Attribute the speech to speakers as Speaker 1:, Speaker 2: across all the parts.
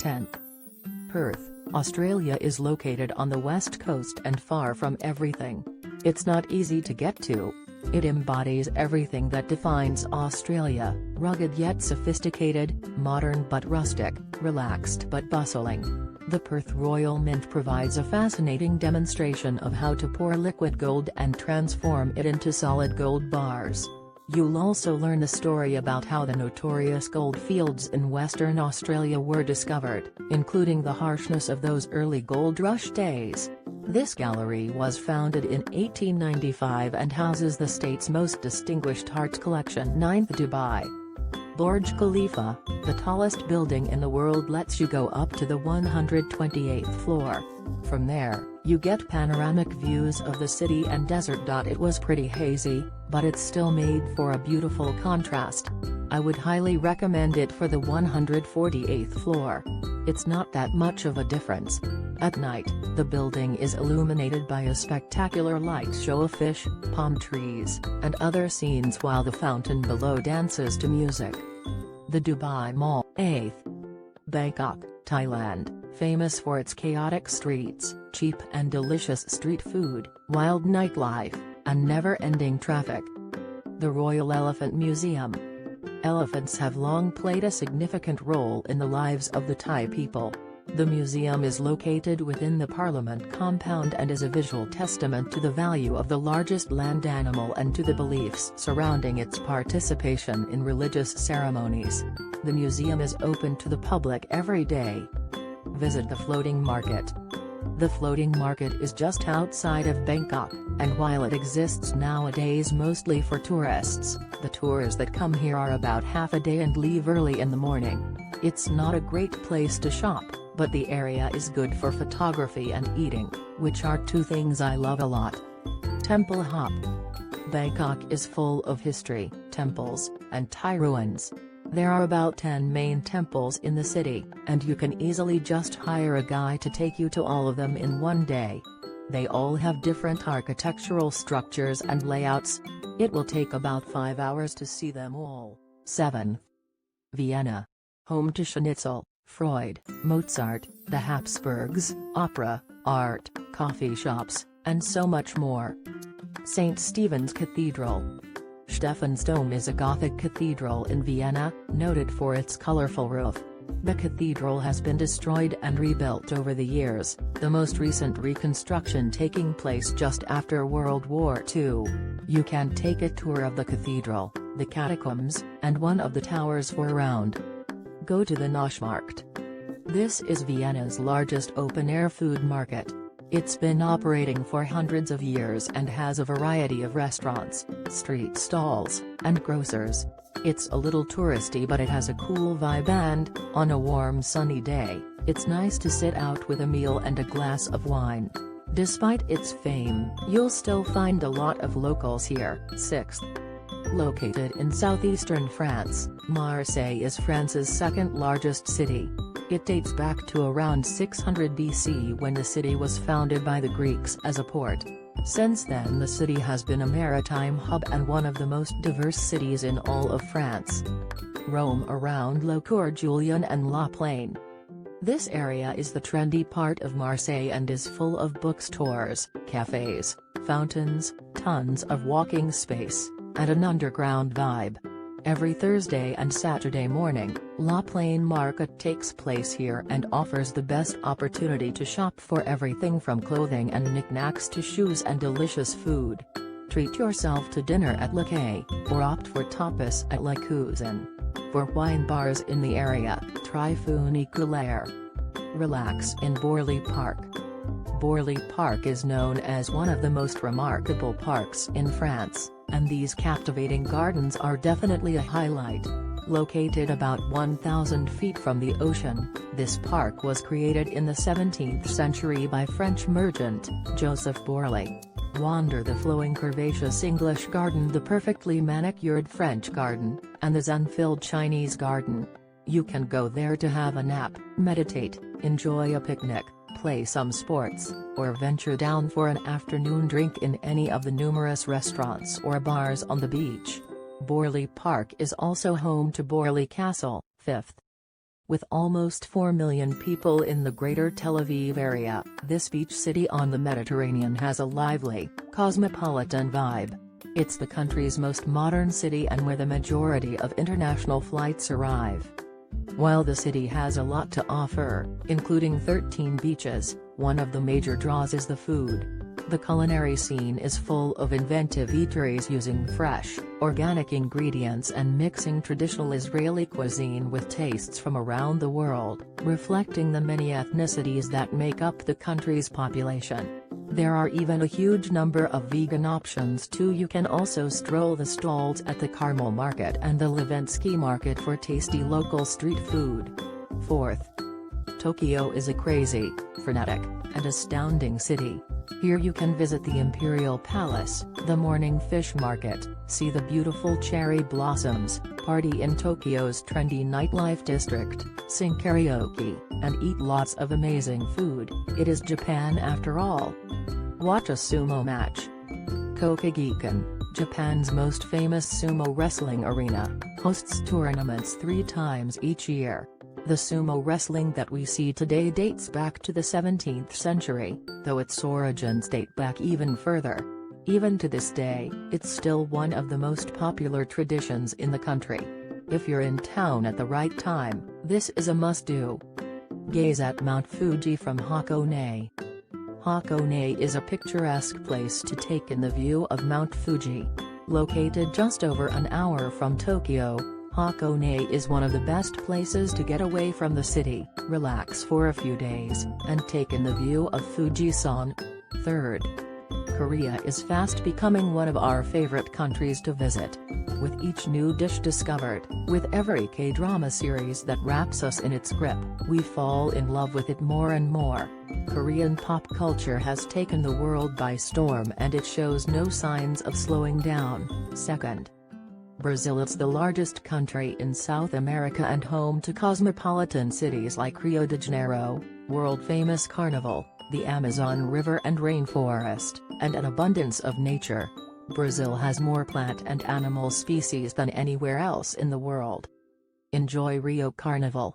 Speaker 1: 10. Perth, Australia is located on the west coast and far from everything. It's not easy to get to. It embodies everything that defines Australia, rugged yet sophisticated, modern but rustic, relaxed but bustling. The Perth Royal Mint provides a fascinating demonstration of how to pour liquid gold and transform it into solid gold bars. You'll also learn the story about how the notorious gold fields in Western Australia were discovered, including the harshness of those early gold rush days. This gallery was founded in 1895 and houses the state's most distinguished art collection. 9th Dubai. Burj Khalifa, the tallest building in the world, lets you go up to the 128th floor. From there, you get panoramic views of the city and desert. It was pretty hazy, but it's still made for a beautiful contrast. I would highly recommend it for the 148th floor. It's not that much of a difference. At night, the building is illuminated by a spectacular light show of fish, palm trees, and other scenes while the fountain below dances to music. The Dubai Mall. 8th. Bangkok, Thailand, famous for its chaotic streets, cheap and delicious street food, wild nightlife, and never-ending traffic. The Royal Elephant Museum. Elephants have long played a significant role in the lives of the Thai people. The museum is located within the Parliament compound and is a visual testament to the value of the largest land animal and to the beliefs surrounding its participation in religious ceremonies. The museum is open to the public every day. Visit the floating market. The floating market is just outside of Bangkok, and while it exists nowadays mostly for tourists, the tours that come here are about half a day and leave early in the morning. It's not a great place to shop, but the area is good for photography and eating, which are two things I love a lot. Temple Hop. Bangkok is full of history, temples, and Thai ruins. There are about 10 main temples in the city, and you can easily just hire a guy to take you to all of them in one day. They all have different architectural structures and layouts. It will take about 5 hours to see them all. 7. Vienna. Home to Schnitzel, Freud, Mozart, the Habsburgs, opera, art, coffee shops, and so much more. St. Stephen's Cathedral. Stephansdom is a Gothic cathedral in Vienna, noted for its colorful roof. The cathedral has been destroyed and rebuilt over the years, the most recent reconstruction taking place just after World War II. You can take a tour of the cathedral, the catacombs, and one of the towers for a round. Go to the Naschmarkt. This is Vienna's largest open-air food market. It's been operating for hundreds of years and has a variety of restaurants, street stalls, and grocers. It's a little touristy, but it has a cool vibe, and, on a warm sunny day, it's nice to sit out with a meal and a glass of wine. Despite its fame, you'll still find a lot of locals here. 6th. Located in southeastern France, Marseille is France's second-largest city. It dates back to around 600 BC when the city was founded by the Greeks as a port. Since then the city has been a maritime hub and one of the most diverse cities in all of France. Roam around Le Cours Julien and La Plaine. This area is the trendy part of Marseille and is full of bookstores, cafes, fountains, tons of walking space, and an underground vibe. Every Thursday and Saturday morning, La Plaine Market takes place here and offers the best opportunity to shop for everything from clothing and knickknacks to shoes and delicious food. Treat yourself to dinner at Le Quai, or opt for tapas at La Cuisine. For wine bars in the area, try Funiculaire. Relax in Borley Park. Borley Park is known as one of the most remarkable parks in France, and these captivating gardens are definitely a highlight. Located about 1,000 feet from the ocean, this park was created in the 17th century by French merchant, Joseph Borley. Wander the flowing curvaceous English garden, the perfectly manicured French garden, and the zen-filled Chinese garden. You can go there to have a nap, meditate, enjoy a picnic, play some sports, or venture down for an afternoon drink in any of the numerous restaurants or bars on the beach. Borley Park is also home to Borley Castle. 5th. With almost 4 million people in the Greater Tel Aviv area, this beach city on the Mediterranean has a lively, cosmopolitan vibe. It's the country's most modern city and where the majority of international flights arrive. While the city has a lot to offer, including 13 beaches, one of the major draws is the food. The culinary scene is full of inventive eateries using fresh, organic ingredients and mixing traditional Israeli cuisine with tastes from around the world, reflecting the many ethnicities that make up the country's population. There are even a huge number of vegan options too. You can also stroll the stalls at the Carmel Market and the Levensky Market for tasty local street food. 4th. Tokyo is a crazy, frenetic, and astounding city. Here you can visit the Imperial Palace, the morning fish market, see the beautiful cherry blossoms, party in Tokyo's trendy nightlife district, sing karaoke, and eat lots of amazing food. It is Japan after all. Watch a sumo match. Kokugikan, Japan's most famous sumo wrestling arena, hosts tournaments 3 times each year. The sumo wrestling that we see today dates back to the 17th century, though its origins date back even further. Even to this day, it's still one of the most popular traditions in the country. If you're in town at the right time, this is a must-do. Gaze at Mount Fuji from Hakone. Hakone is a picturesque place to take in the view of Mount Fuji. Located just over an hour from Tokyo, Hakone is one of the best places to get away from the city, relax for a few days, and take in the view of Fujisan. 3rd. Korea is fast becoming one of our favorite countries to visit. With each new dish discovered, with every K-drama series that wraps us in its grip, we fall in love with it more and more. Korean pop culture has taken the world by storm and it shows no signs of slowing down. 2nd. Brazil is the largest country in South America and home to cosmopolitan cities like Rio de Janeiro, world-famous Carnival, the Amazon River and rainforest, and an abundance of nature. Brazil has more plant and animal species than anywhere else in the world. Enjoy Rio Carnival.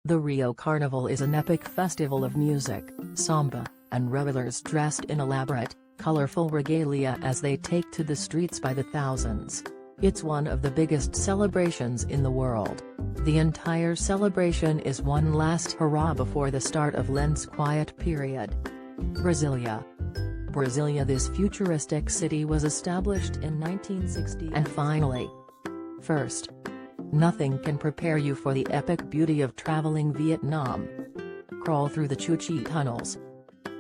Speaker 1: The Rio Carnival is an epic festival of music, samba, and revelers dressed in elaborate, colorful regalia as they take to the streets by the thousands. It's one of the biggest celebrations in the world. The entire celebration is one last hurrah before the start of Lent's quiet period. Brasilia. This futuristic city was established in 1960 and finally. First. Nothing can prepare you for the epic beauty of traveling Vietnam. Crawl through the Chu Chi tunnels.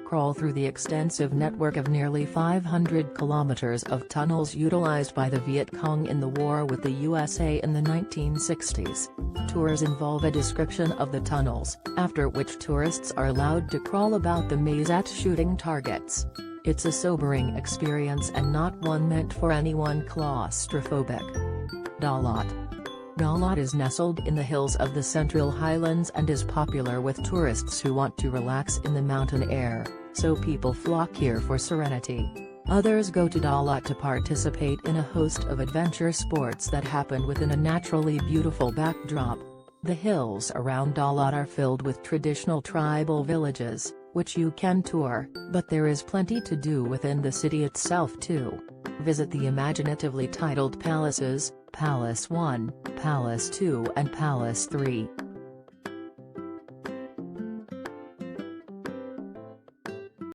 Speaker 1: Crawl through the extensive network of nearly 500 kilometers of tunnels utilized by the Viet Cong in the war with the USA in the 1960s. Tours involve a description of the tunnels, after which tourists are allowed to crawl about the maze at shooting targets. It's a sobering experience and not one meant for anyone claustrophobic. Dalat. Dalat is nestled in the hills of the Central Highlands and is popular with tourists who want to relax in the mountain air, so people flock here for serenity. Others go to Dalat to participate in a host of adventure sports that happen within a naturally beautiful backdrop. The hills around Dalat are filled with traditional tribal villages, which you can tour, but there is plenty to do within the city itself too. Visit the imaginatively titled palaces, Palace 1, Palace 2 and Palace 3.